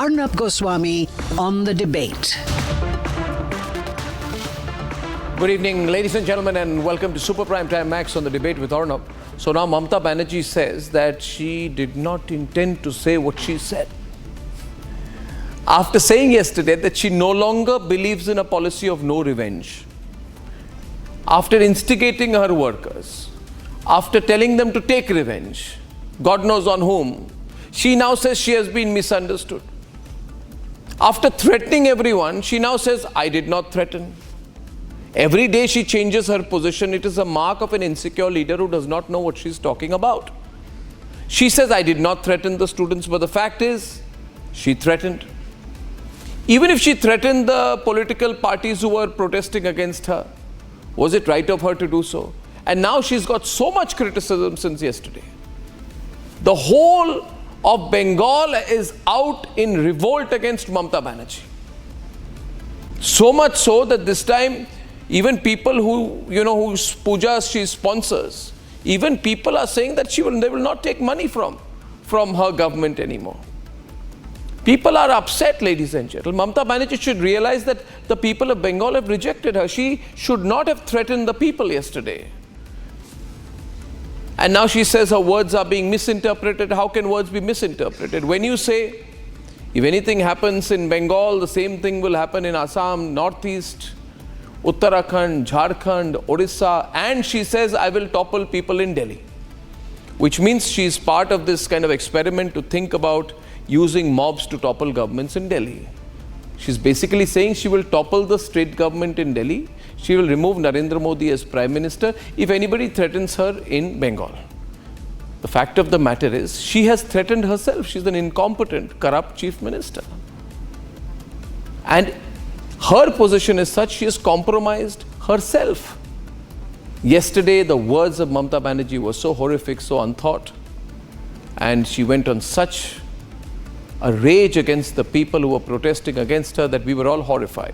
Arnab Goswami on The Debate. Good evening, ladies and gentlemen, and welcome to Super Prime Time Max on The Debate with Arnab. So now Mamata Banerjee says that she did not intend to say what she said. After saying yesterday that she no longer believes in a policy of no revenge, after instigating her workers, after telling them to take revenge, God knows on whom, she now says she has been misunderstood. After threatening everyone, she now says, I did not threaten. Every day she changes her position. It is a mark of an insecure leader who does not know what she's talking about. She says, I did not threaten the students, but the fact is, she threatened. Even if she threatened the political parties who were protesting against her, was it right of her to do so? And now she's got so much criticism since yesterday. The whole of Bengal is out in revolt against Mamata Banerjee. So much so that this time, even people whose pujas she sponsors, even people are saying that they will not take money from her government anymore. People are upset, ladies and gentlemen. Mamata Banerjee should realize that the people of Bengal have rejected her. She should not have threatened the people yesterday. And now she says her words are being misinterpreted. How can words be misinterpreted? When you say, if anything happens in Bengal, the same thing will happen in Assam, Northeast, Uttarakhand, Jharkhand, Odisha, and she says, I will topple people in Delhi. Which means she is part of this kind of experiment to think about using mobs to topple governments in Delhi. She's basically saying she will topple the state government in Delhi. She will remove Narendra Modi as Prime Minister if anybody threatens her in Bengal. The fact of the matter is, she has threatened herself. She's an incompetent, corrupt Chief Minister. And her position is such, she has compromised herself. Yesterday, the words of Mamata Banerjee were so horrific, so unthought. And she went on such a rage against the people who were protesting against her that we were all horrified.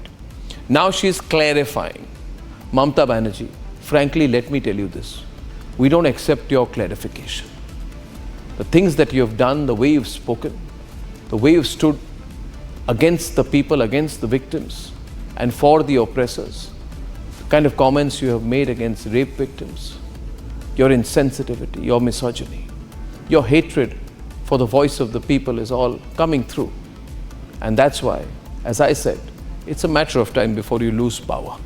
Now she is clarifying. Mamata Banerjee, frankly, let me tell you this. We don't accept your clarification. The things that you have done, the way you've spoken, the way you've stood against the people, against the victims, and for the oppressors, the kind of comments you have made against rape victims, your insensitivity, your misogyny, your hatred for the voice of the people is all coming through. And that's why, as I said, it's a matter of time before you lose power.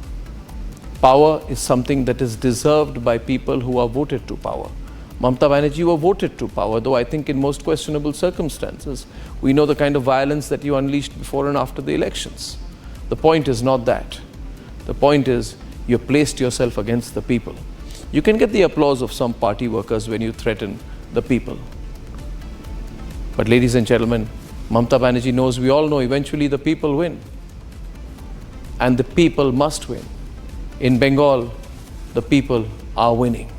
Power is something that is deserved by people who are voted to power. Mamata Banerjee were voted to power, though I think in most questionable circumstances. We know the kind of violence that you unleashed before and after the elections. The point is not that. The point is you placed yourself against the people. You can get the applause of some party workers when you threaten the people. But ladies and gentlemen, Mamata Banerjee knows, we all know, eventually the people win. And the people must win. In Bengal, the people are winning.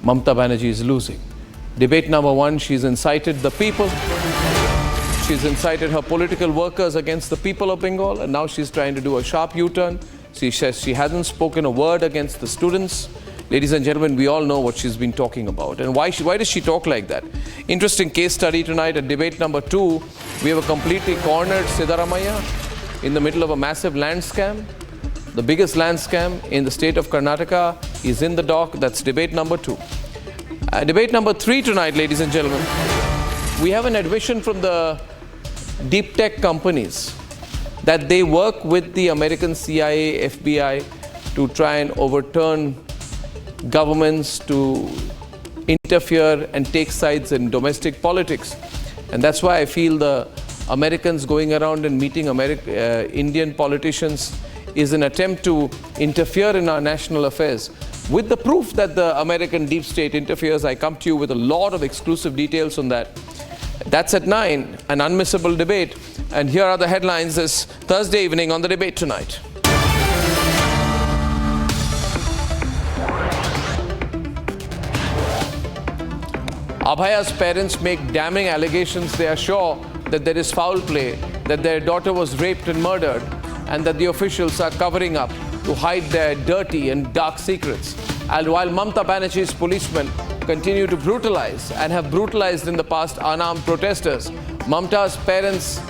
Mamata Banerjee is losing. Debate number one, she's incited the people. She's incited her political workers against the people of Bengal, and now she's trying to do a sharp U-turn. She says she hasn't spoken a word against the students. Ladies and gentlemen, we all know what she's been talking about. And why does she talk like that? Interesting case study tonight at debate number 2. We have a completely cornered Siddaramaiah in the middle of a massive land scam. The biggest land scam in the state of Karnataka is in the dock. That's debate number 2. Debate number 3 tonight, ladies and gentlemen. We have an admission from the deep tech companies that they work with the American CIA, FBI to try and overturn governments, to interfere and take sides in domestic politics. And that's why I feel the Americans going around and meeting Indian politicians is an attempt to interfere in our national affairs. With the proof that the American deep state interferes, I come to you with a lot of exclusive details on that. That's at 9, an unmissable debate. And here are the headlines this Thursday evening on The Debate tonight. Abhaya's parents make damning allegations. They are sure that there is foul play, that their daughter was raped and murdered, and that the officials are covering up to hide their dirty and dark secrets. And while Mamata Banerjee's policemen continue to brutalize and have brutalized in the past unarmed protesters, Mamata's parents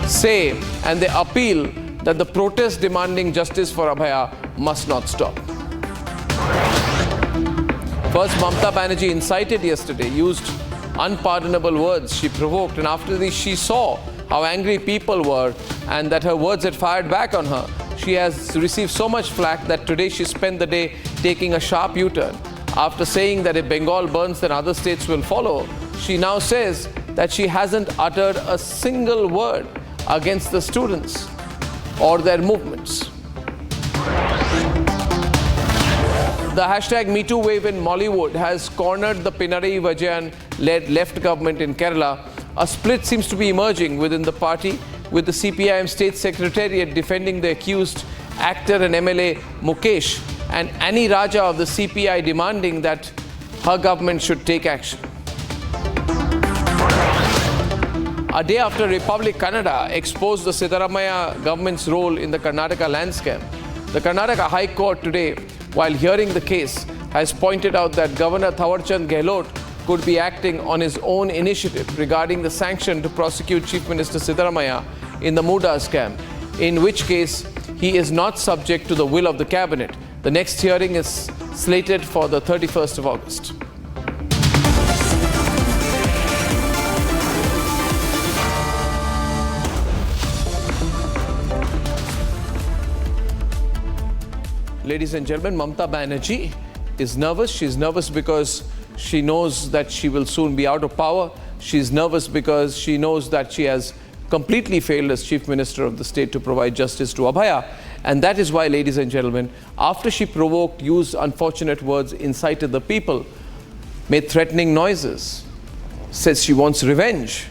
say and they appeal that the protest demanding justice for Abhaya must not stop. First, Mamata Banerjee incited yesterday, used unpardonable words. She provoked, and after this, she saw how angry people were and that her words had fired back on her. She has received so much flack that today she spent the day taking a sharp U-turn. After saying that if Bengal burns, then other states will follow, she now says that she hasn't uttered a single word against the students or their movements. The hashtag MeToo wave in Mollywood has cornered the Pinarayi Vijayan-led left government in Kerala. A split seems to be emerging within the party, with the CPIM State Secretariat defending the accused actor and MLA Mukesh, and Annie Raja of the CPI demanding that her government should take action. A day after Republic Kannada exposed the Siddaramaiah government's role in the Karnataka land scam, the Karnataka High Court today, while hearing the case, has pointed out that Governor Thawarchand Gehlot could be acting on his own initiative regarding the sanction to prosecute Chief Minister Siddaramaiah in the Muda scam, in which case he is not subject to the will of the cabinet. The next hearing is slated for the 31st of August. Ladies and gentlemen, Mamata Banerjee is nervous. She's nervous because she knows that she will soon be out of power. She's nervous because she knows that she has completely failed as Chief Minister of the state to provide justice to Abhaya. And that is why, ladies and gentlemen, after she provoked, used unfortunate words, incited the people, made threatening noises, says she wants revenge,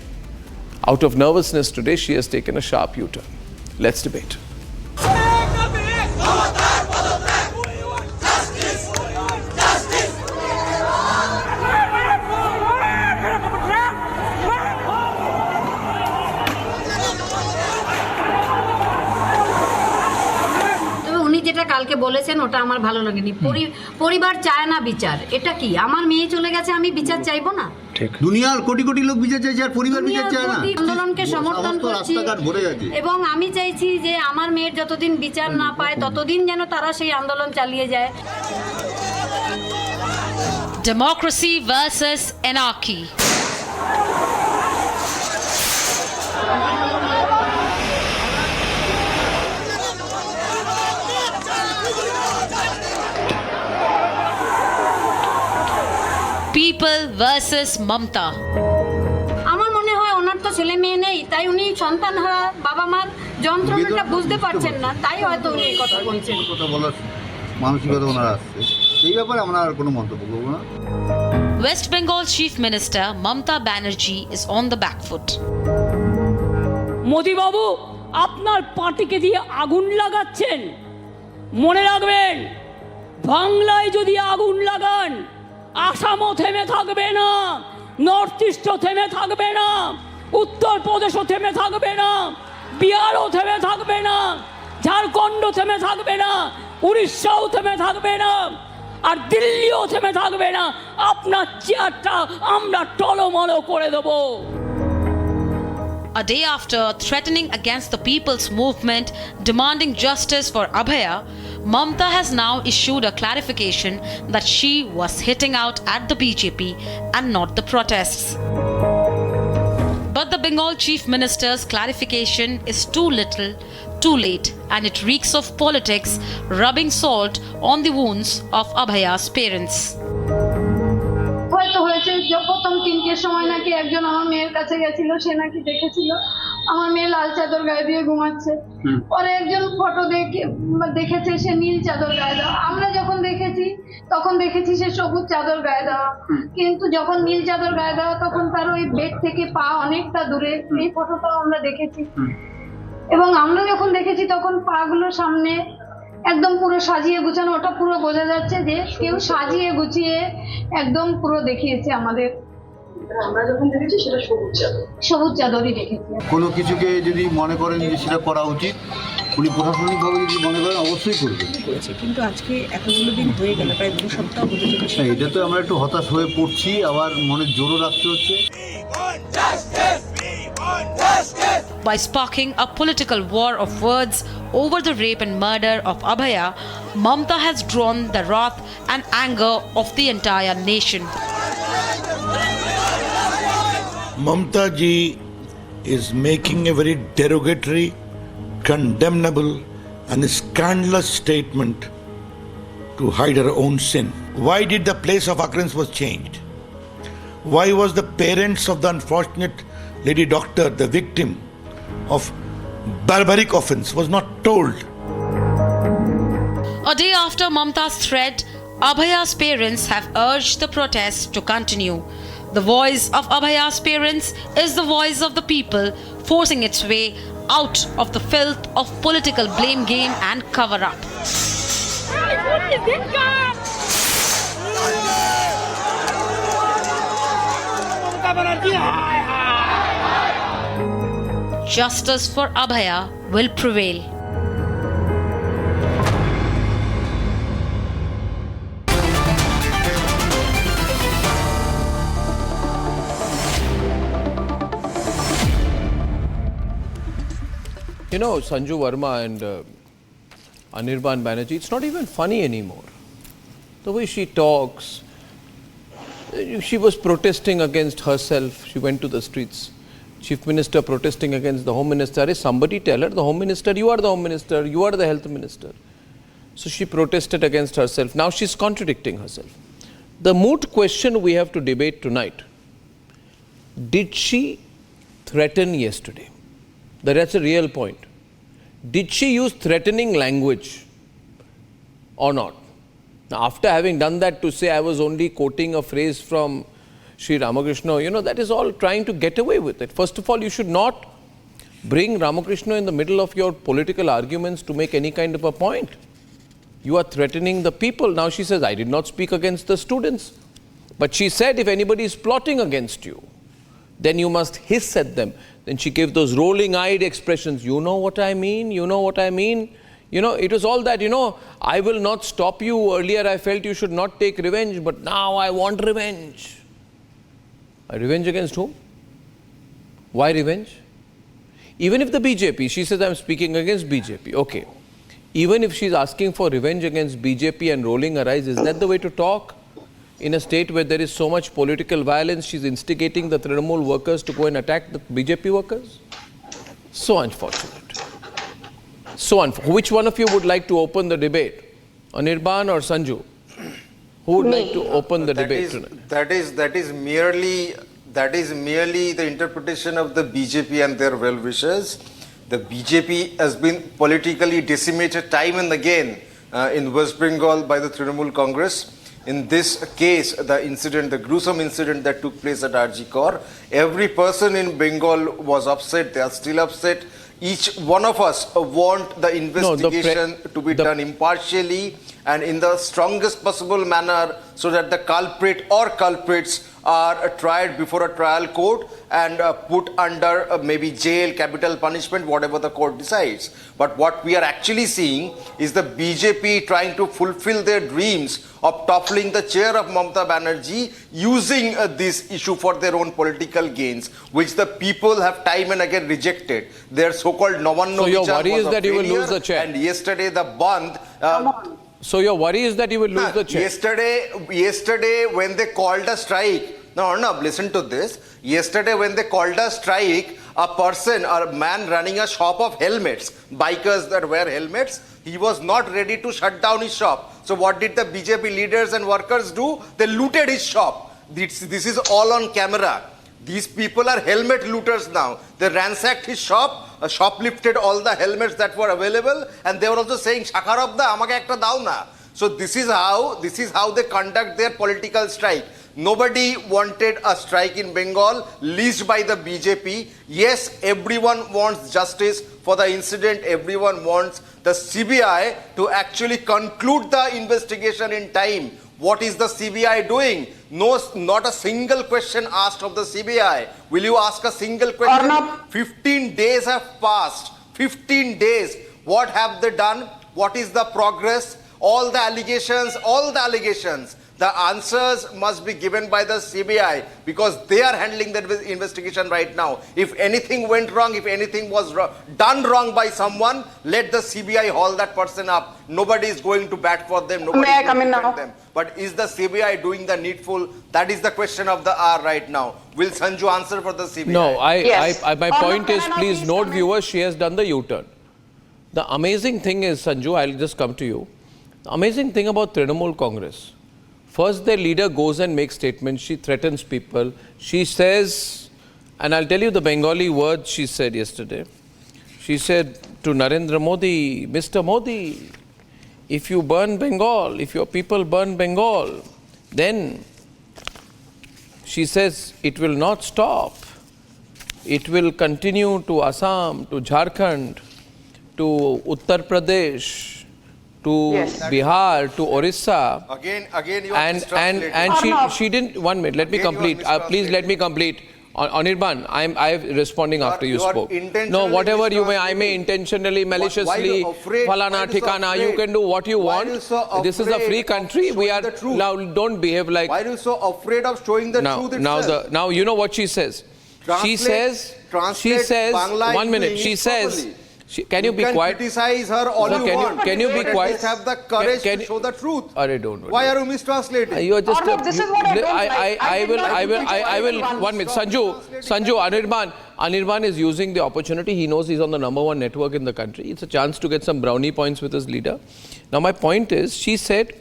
out of nervousness today she has taken a sharp U-turn. Let's debate. যেটা কালকে বলেছেন ওটা আমার ভালো লাগেনি। পরিবার চায় না বিচার, এটা কি? আমার মেয়ে চলে গেছে, আমি বিচার চাইবো না? দুনিয়ার কোটি কোটি লোক বিচার চাইছে আর পরিবার বিচার চায় না। আন্দোলনকে সমর্থন করছি এবং আমি চাইছি যে আমার মেয়ের যতদিন বিচার না পায় ততদিন যেন তারা সেই আন্দোলন চালিয়ে যায়। Democracy versus anarchy. People versus Mamata. আমার মনে হয় ওনার তো ছেলে মেয়ে নেই, তাই উনি সন্তানহারা বাবা মার যন্ত্রণাটা বুঝতে পারছেন না, তাই হয়তো উনি এই কথা বলছেন। কথা বলার মানসিকতা ওনার আসছে, এই ব্যাপারে আমরা আর কোনো মন্তব্য করব না। West Bengal Chief Minister Mamata Banerjee is on the back foot. Modi বাবু, আপনার পার্টিকে দিয়ে আগুন লাগাচ্ছেন। মনে রাখবেন, বাংলায় যদি আগুন লাগান, আসামও থেমে থাকবে না, নর্থ ইস্টও থেমে থাকবে না, উত্তরপ্রদেশও থেমে থাকবে না, বিহারও থেমে থাকবে না, ঝাড়খণ্ড থেমে থাকবে না, উড়িষ্যাও থেমে থাকবে না, আর দিল্লিও থেমে থাকবে না। আপনার চেয়ারটা আমরা টলমল করে দেব। A day after threatening against the people's movement demanding justice for Abhaya, Mamata has now issued a clarification that she was hitting out at the BJP and not the protests. But the Bengal Chief Minister's clarification is too little, too late, and it reeks of politics, rubbing salt on the wounds of Abhaya's parents. হয়তো হয়েছে যে প্রথম 3টের সময় নাকি একজন আমার মেয়ের কাছে গেছিল, সে নাকি দেখেছিল আমার মেয়ে লাল চাদর গায়ে দিয়ে ঘুমাচ্ছে। পরে একজন ফটো দেখেছে সে নীল চাদর গায়ে দেওয়া। আমরা যখন দেখেছি তখন দেখেছি সে সবুজ চাদর গায়ে দেওয়া, কিন্তু যখন নীল চাদর গায়ে দেওয়া তখন তার ওই বেড থেকে পা অনেকটা দূরে, এই ফটোটাও আমরা দেখেছি। এবং আমরা যখন দেখেছি তখন পা গুলো সামনে একদম পুরো সাজিয়ে গুছানো, ওটা পুরো বোঝা যাচ্ছে যে কেউ সাজিয়ে গুছিয়ে একদম পুরো দেখিয়েছে আমাদের। আমরা যখন দেখেছি সেটা সবুজ চাদরই দেখেছি। কোনো কিছুকে যদি মনে করেন যে সেটা করা উচিত, উনি প্রশাসনিকভাবে যদি মনে করেন অবশ্যই করবেন। কিন্তু আজকে এতগুলো দিন হয়ে গেল, প্রায় 2 সপ্তাহ হতে চলেছে। এটা তো আমরা একটু হতাশ হয়ে পড়ছি, আবার মনে জোরও রাখতে হচ্ছে। by sparking a political war of words over the rape and murder of Abhaya, Mamata has drawn the wrath and anger of the entire nation. Mamata ji is making a very derogatory, condemnable and scandalous statement to hide her own sin. Why did the place of occurrence was changed? Why was the parents of the unfortunate lady doctor, the victim of barbaric offence, was not told? A day after Mamata's threat, Abhaya's parents have urged the protest to continue. The voice of Abhaya's parents is the voice of the people, forcing its way out of the filth of political blame game and cover-up. Justice for Abhaya will prevail. You know, Sanju Verma and Anirban Banerjee, it's not even funny anymore. The way she talks, she was protesting against herself. She went to the streets. Chief Minister protesting against the Home Minister. Is somebody tell her, the Home Minister, you are the Home Minister, you are the Health Minister. So she protested against herself. Now she's contradicting herself. The moot question we have to debate tonight, did she threaten yesterday? That's a real point. Did she use threatening language or not? Now, after having done that, to say I was only quoting a phrase from Sri Ramakrishna, you know, that is all trying to get away with it. First of all, you should not bring Ramakrishna in the middle of your political arguments to make any kind of a point. You are threatening the people. Now she says, I did not speak against the students. But she said, if anybody is plotting against you, then you must hiss at them. Then she gave those rolling-eyed expressions, you know what I mean, you know what I mean. You know, it was all that, you know, I will not stop you. Earlier I felt you should not take revenge, but now I want revenge. Revenge against whom? Why revenge? Even if the BJP, she says I'm speaking against BJP, okay. Even if she's asking for revenge against BJP and rolling her eyes, is that the way to talk? In a state where there is so much political violence, she's instigating the Trinamool workers to go and attack the BJP workers? So unfortunate. Which one of you would like to open the debate? Anirban or Sanju? Who would like to open the debate tonight? That is merely the interpretation of the BJP and their well-wishers. The BJP has been politically decimated time and again in West Bengal by the Trinamool Congress. In this case, the gruesome incident that took place at RG Kor, every person in Bengal was upset. They are still upset. Each one of us want the investigation to be done impartially and in the strongest possible manner, so that the culprit or culprits are tried before a trial court and put under maybe jail, capital punishment, whatever the court decides. But what we are actually seeing is the BJP trying to fulfill their dreams of toppling the chair of Mamata Banerjee, using this issue for their own political gains, which the people have time and again rejected. Their so-called Navanno So your worry is that you will lose the chair. And yesterday the Bandh... So your worry is that you will lose the chair. Yesterday when they called a strike, now Arnab, listen to this. Yesterday when they called a strike, a man running a shop of helmets, bikers that wear helmets, he was not ready to shut down his shop. So what did the BJP leaders and workers do? They looted his shop. This is all on camera. These people are helmet looters now. They ransacked his shop, shoplifted all the helmets that were available, and they were also saying, Shakarab da, amake ekta dao na. So this is how they conduct their political strike. Nobody wanted a strike in Bengal, least by the BJP. Yes, everyone wants justice for the incident. Everyone wants the CBI to actually conclude the investigation in time. What is the CBI doing? No, not a single question asked of the CBI. Will you ask a single question? 15 days have passed. 15 days. What have they done? What is the progress? All the allegations. the answers must be given by the CBI because they are handling the investigation right now. If anything went wrong, if anything was done wrong by someone, let the CBI haul that person up. Nobody is going to bat for them. Nobody May I is come going in to defend now? them. But is the CBI doing the needful? That is the question of the hour right now. Will Sanju answer for the CBI? No, Yes. my Arnab, point can is, I now please please note, come in? viewers, she has done the U-turn. The amazing thing is, Sanju, I'll just come to you. The amazing thing about Trinamool Congress, first their leader goes and makes statements, she threatens people, she says, and I'll tell you the Bengali words she said yesterday. She said to Narendra Modi, Mr. Modi, if you burn Bengal, if your people burn Bengal, then she says it will not stop. It will continue to Assam, to Jharkhand, to Uttar Pradesh, to Yes. Bihar, to Orissa. Again, you are And Arnab. she didn't, 1 minute, let me Again, you are complete. Please let me complete. Anirban, I'm responding after you you are spoke. No, intentionally whatever you may, I may mistranslating. intentionally, Why maliciously, you afraid? falana Why you so thikana, you afraid? can do what you Why want. you so This is a afraid free of country. We showing are, the truth? now don't behave like, Why are you so afraid of showing the truth itself? now you know what she says. She says, Translate Bangla 1 into minute, she English says, properly. can you be quiet? Criticize her all Sir, you want. can you be But quiet? Just have the courage Can to you- show the truth. Arre, don't. Why are you mistranslating? You are just Arnab, this is what I don't like. I did not will, once. 1 minute. Sanju, Anirban is using the opportunity. He knows he's on the #1 network in the country. It's a chance to get some brownie points with his leader. Now, my point is, she said,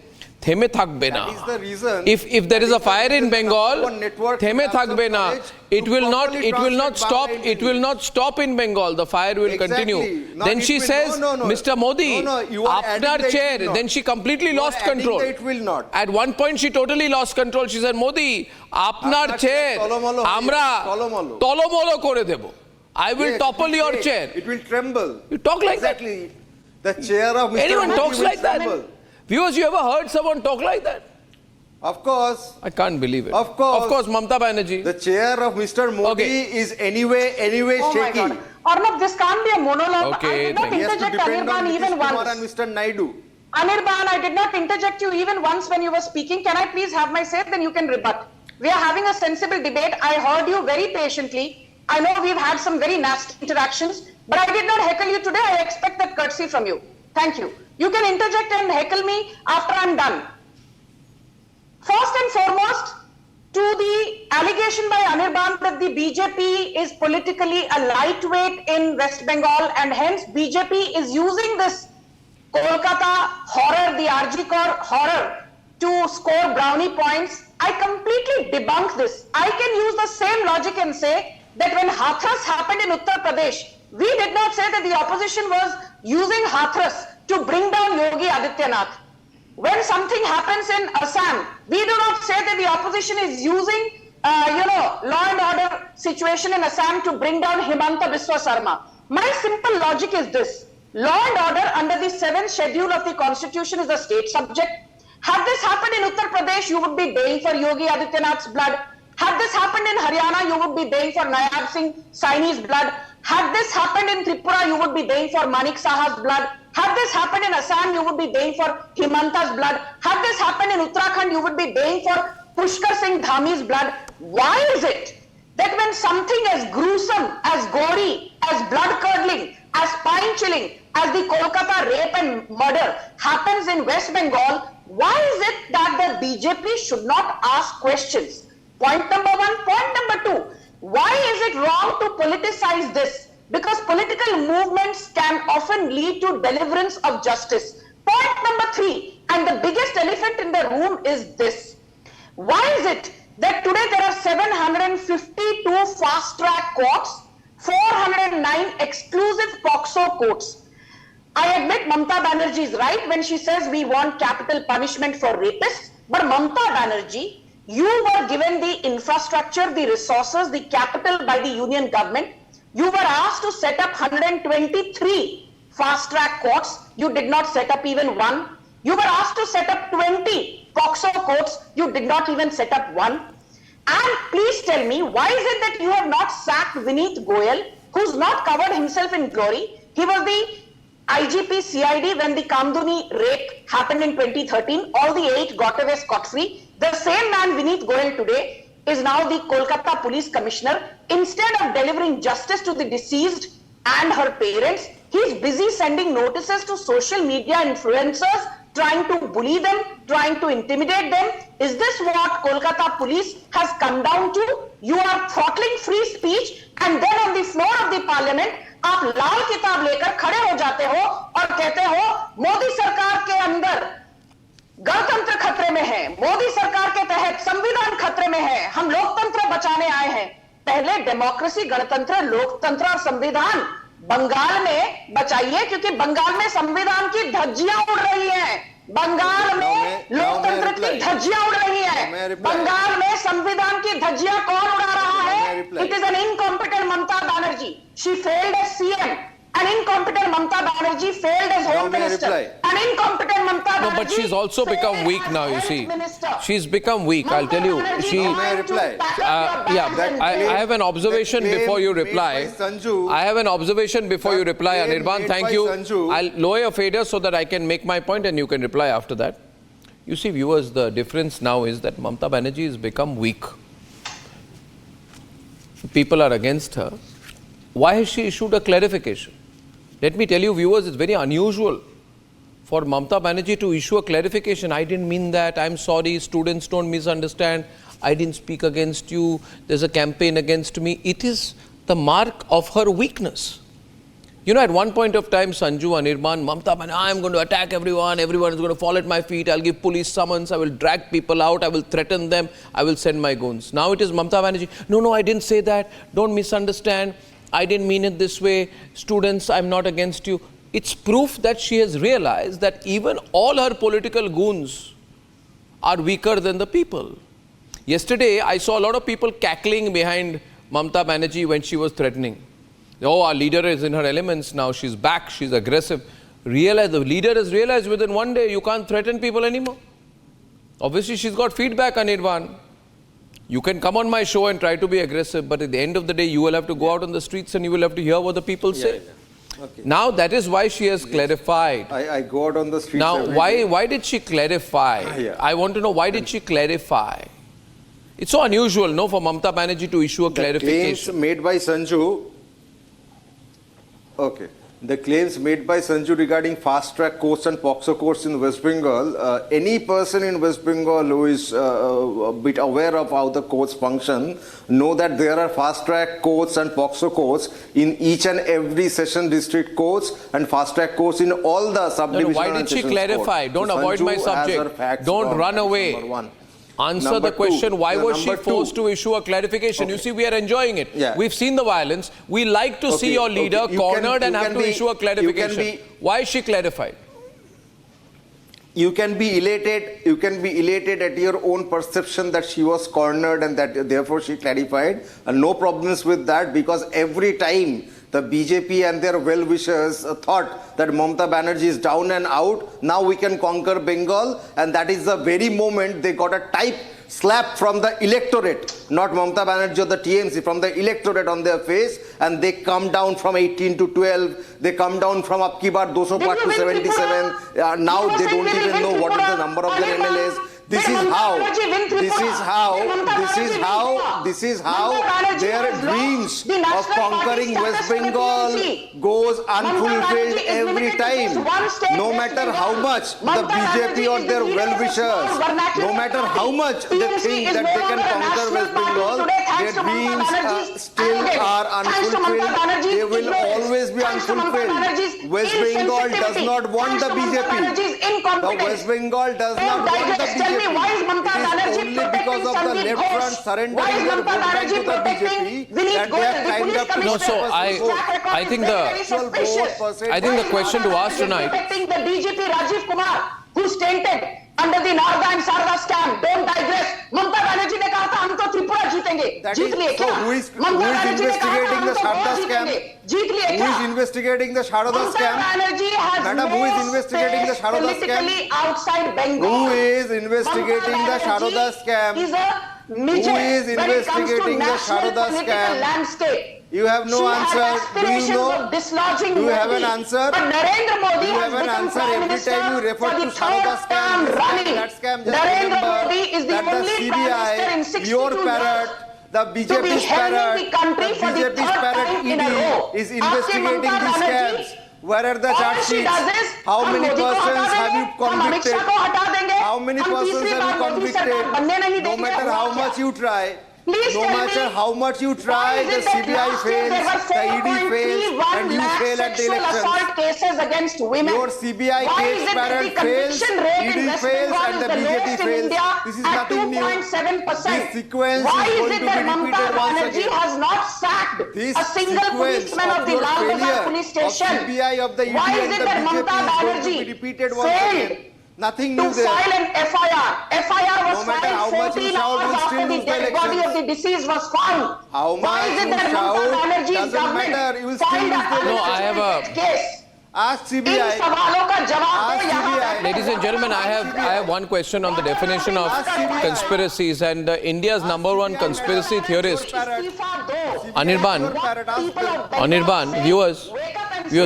Theme thakbe na. That is the reason. If there is a fire in Bengal, #1 network Theme have some thakbe na. courage It to will not properly stop. translate It will not stop in Bengal. The fire will Exactly. continue. Now Then it she will- says, no. Mr. Modi, No, you are adding apnar that it chair. will not. Then she completely You are lost adding control. that it will not. At one point, she totally lost control. She said, Modi, apnar Apnar chair, chair tolomolo hoye amra tolomolo. tolomolo kore debo. I will Yes, topple it will your shake. chair. It will tremble. You talk like that. Exactly. The chair of Mr. Anyone Modi talks will like that? tremble. Viewers, you ever heard someone talk like that? Of course. I can't believe it. Of course. Mamata Banerjee. The chair of Mr. Modi Okay. is anyway Oh my shaky. God. Arnab, this can't be a monologue. Okay, I did not thank you. He has to interject depend on Anirban Nitish even Kumar once. and Mr. Naidu. Anirban, I did not interject you even once when you were speaking. Can I please have my say? Then you can rebut. We are having a sensible debate. I heard you very patiently. I know we've had some very nasty interactions, but I did not heckle you today. I expect that courtesy from you. Thank you. You can interject and heckle me after I'm done. First and foremost, to the allegation by Anirban that the BJP is politically a lightweight in West Bengal and hence BJP is using this Kolkata horror, the RG horror to score brownie points. I completely debunk this. I can use the same logic and say that when Hathras happened in Uttar Pradesh, we did not say that the opposition was using Hathras to bring down Yogi Adityanath. When something happens in Assam, we do not say that the opposition is using, law and order situation in Assam to bring down Himanta Biswa Sarma. My simple logic is this. Law and order under the 7th schedule of the constitution is a state subject. Had this happened in Uttar Pradesh, you would be baying for Yogi Adityanath's blood. Had this happened in Haryana, you would be baying for Nayab Singh Saini's blood. Had this happened in Tripura, you would be baying for Manik Saha's blood. Had this happened in Assam, you would be baying for Himanta's blood. Had this happened in Uttarakhand, you would be baying for Pushkar Singh Dhami's blood. Why is it that when something as gruesome, as gory, as blood-curdling, as spine-chilling, as the Kolkata rape and murder happens in West Bengal, why is it that the BJP should not ask questions? Point number one. Point number two, why is it wrong to politicize this? Because political movements can often lead to deliverance of justice. Point number three, and the biggest elephant in the room is this. Why is it that today there are 752 fast-track courts, 409 exclusive POCSO courts? I admit Mamata Banerjee is right when she says we want capital punishment for rapists, but Mamata Banerjee, you were given the infrastructure, the resources, the capital by the union government. You were asked to set up 123 fast-track courts. You did not set up even one. You were asked to set up 20 POCSO courts. You did not even set up one. And please tell me, why is it that you have not sacked Vineet Goyal, who's not covered himself in glory? He was the IGP CID when the Kamduni rape happened in 2013. All the 8 got away scot-free. The same man, Vineet Goyal, today is now the Kolkata Police Commissioner. Instead of delivering justice to the deceased and her parents, he's busy sending notices to social media influencers, trying to bully them, trying to intimidate them. Is this what Kolkata Police has come down to? You are throttling free speech, and then on the floor of the parliament, आप लाल किताब लेकर खड़े हो जाते हो और कहते हो मोदी सरकार के अंदर गणतंत्र खतरे में है, मोदी सरकार के तहत संविधान खतरे में है, हम लोकतंत्र बचाने आए हैं। पहले डेमोक्रेसी, गणतंत्र, लोकतंत्र और संविधान बंगाल में बचाइए, क्योंकि बंगाल में संविधान की धज्जियां उड़ रही हैं। बंगाल में लोकतंत्र की धज्जियां उड़ रही हैं। बंगाल में संविधान की धज्जियां कौन उड़ा रहा है? It is an incompetent Mamata Banerjee. She failed as CM. An incompetent Mamata Banerjee failed as Home Minister. An incompetent Mamata Banerjee. No, but she's also become weak now, you see. She's become weak, I'll tell you. I have an observation before you reply. I have an observation before you reply, Anirban. Thank you. I'll lower your fader so that I can make my point and you can reply after that. You see, viewers, the difference now is that Mamata Banerjee has become weak. People are against her. Why has she issued a clarification? Let me tell you, viewers, it's very unusual for Mamata Banerjee to issue a clarification. I didn't mean that. I'm sorry. Students don't misunderstand. I didn't speak against you. There's a campaign against me. It is the mark of her weakness. You know, at one point of time, Sanju, Anirban, Mamata Banerjee, I'm going to attack everyone. Everyone is going to fall at my feet. I'll give police summons. I will drag people out. I will threaten them. I will send my goons. Now it is Mamata Banerjee. No, I didn't say that. Don't misunderstand. I didn't mean it this way. Students, I'm not against you. It's proof that she has realized that even all her political goons are weaker than the people. Yesterday, I saw a lot of people cackling behind Mamata Banerjee when she was threatening. Oh, our leader is in her elements now. She's back. She's aggressive. The leader has realized within one day you can't threaten people anymore. Obviously, she's got feedback, Anirban. You can come on my show and try to be aggressive, but at the end of the day, you will have to go out on the streets and you will have to hear what the people say. Okay. Now, that is why she has clarified. I go out on the streets. Now, why did she clarify? I want to know, why did she clarify? It's so unusual, no, for Mamata Banerjee to issue a clarification. Claims made by Sanju. Okay. The claims made by Sanju regarding fast-track courts and POXO courts in West Bengal, any person in West Bengal who is a bit aware of how the courts function, know that there are fast-track courts and POXO courts in each and every session district courts and fast-track courts in all the subdivisions. Why did she clarify? Don't avoid my subject. Don't run away. Answer the question, why was she forced to issue a clarification? You see, we are enjoying it. We've seen the violence. We like to see your leader cornered and have to issue a clarification. Why is she clarified? You can be elated at your own perception that she was cornered and that therefore she clarified. And no problems with that, because every time the BJP and their well-wishers thought that Mamata Banerjee is down and out, now we can conquer Bengal, and that is the very moment they got a type slap from the electorate, not Mamata Banerjee or the TMC, from the electorate on their face, and they come down from 18 to 12, they come down from Ab Ki Baar 200 to 77, now they don't even know what is the number of their MLAs. This is how their dreams of conquering West Bengal goes unfulfilled every time. No matter how much the BJP or their well-wishers, no matter how much they think that they can conquer West Bengal, their dreams still are unfulfilled. They will always be unfulfilled. West Bengal does not want the BJP. The West Bengal does not want the BJP. Why is Mamata Banerjee only because of the left front surrendering their vote bank to the BJP that they have climbed up to No, so I think the question to ask tonight. Protecting the DGP Rajiv Kumar, who's tainted under the Narda and Sarda scam. Don't digress. Mamata Banerjee ने कहा था हम तो त्रिपुरा जीतेंगे. जीत लिए क्या? Who is investigating the Sarda scam? जीत लिए क्या? Who is investigating the Sarda scam? Mamata Banerjee has Madam, who is investigating the Sarda scam? Politically outside Bengal. Who is investigating the Sarda scam? Is a midget Who is when it comes to investigating the national Sarda political scam? landscape. You have no She answer. had Do you aspirations know? of dislodging Do you have Modi. an answer? But Narendra Modi Do you have has an become answer? Prime Every Minister time you refer for to the Sharoda third scam, term this scam, running. that scam, just Narendra remember Modi is the that the only Prime Minister in CBI, 62 your years parrot, the to be BJP's helming parrot, the country the for the BJP's third parrot time in a ED row. is Aapke investigating Mamata these Banerjee, scams. Where are the all charge she sheets? does is, How हम many Modi को persons हटा have देंगे, you हम Amit convicted? Shah को हटा देंगे, How many हम persons तीसरी have बार you मोदी सरकार convicted? बनने नहीं No देंगे, matter हुआ how क्या? much you try, Please no tell matter me, how much you why try, is the it that CBI last year fails, there were the ED fails, 4.31 and you lakh fail at the sexual elections. assault cases against women? Your CBI Why case is it that parrot the fails, conviction rate in ED West fails, Bengal and is the the BJP lowest in fails? India This is at nothing new. 2.7%? This sequence Why is is going it to that be Mamata repeated once Banerjee again. has not sacked This a single sequence policeman of the your Lal Bazaar failure police of station? CBI, of the ED Why is and it the that BJP Mamata is going to be Banerjee repeated once failed again. Nothing to new there. file an FIR? FIR was No matter how filed much you 14 shout, hours we'll after still the lose the dead body of elections. the deceased was found. How Why much is it you that shout Mamata Banerjee's doesn't government matter. You will still filed lose the a No, I have a- unprecedented case? Ask in CBI. सवालों का जवाब Ask दो यहाँ CBI. बैठे Ladies and gentlemen, I have one question on the definition of conspiracies, and India's number one conspiracy theorist, इस्तीफा दो। Anirban. Anirban, viewers,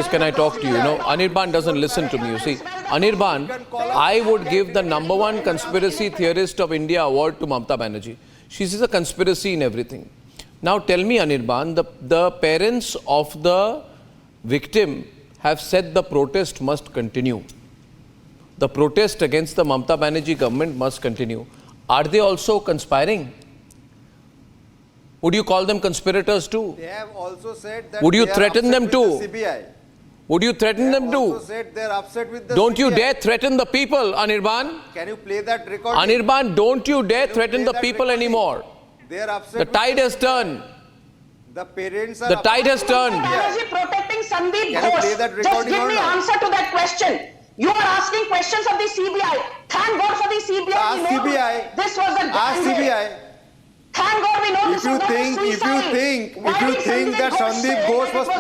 can I talk to you? No, Anirban doesn't listen to me. You see, Anirban, I would give the number one conspiracy theorist of India award to Mamata Banerjee. She sees a conspiracy in everything. Now tell me, Anirban, the parents of the victim have said the protest must continue. The protest against the Mamata Banerjee government must continue. Are they also conspiring? Would you call them conspirators too? They have also said that Would you they are threaten upset them with too? the CBI. Would you threaten them They have also too? said they are upset with the Don't you CBI. dare threaten the people, Anirban. Can you play that recording? Anirban, don't you dare Can you threaten play the that people recording? anymore. They are upset. The with tide has turned. The parents are The tide has upset with turned. the CBI. Banerjee protecting Sandeep Can you Ghosh. play that Just recording give or me not? answer to that question. You are asking questions of the CBI. Thank God for the CBI. Ask We know CBI. This was the Ask gang rape. CBI. Thank God we know If this you was not a think suicide. Why did that Sandeep say Ghosh that was it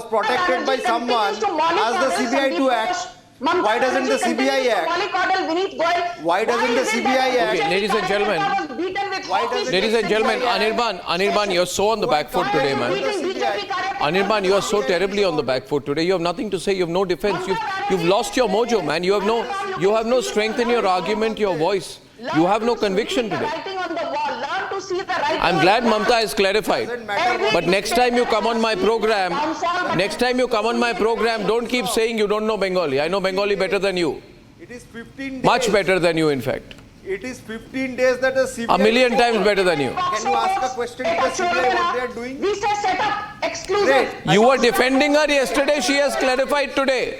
a protected suicide? by Banerjee someone, continues to mollycoddle ask the CBI to Sandeep act. Ghosh. Mamata Why doesn't the Banerjee CBI continues to act? mollycoddle Vineet Goyal. Why doesn't the is it CBI that act? Okay, ladies and gentlemen. was beaten with Why hockey doesn't Ladies and sticks gentlemen, inside? Anirban, you're so on the back foot today, man. Beating BJP कार्यकर्ता. Anirban, you are so terribly on the back foot today. You have nothing to say. You have no defense. You've lost your mojo, man. You have no strength in your argument, your voice. You have no conviction today. Writing on the wall. Learn to see the writing I'm on glad the wall. Mamata has clarified. But next time you come on my program, don't keep saying you don't know Bengali. I know Bengali better than you. It is 15 days. Much better than you, in fact. It is 15 days that the CBI. A million times better than you. Can you ask a question to the CBI what they are doing? We say set up exclusive. Great. You were defending her yesterday. She has clarified today.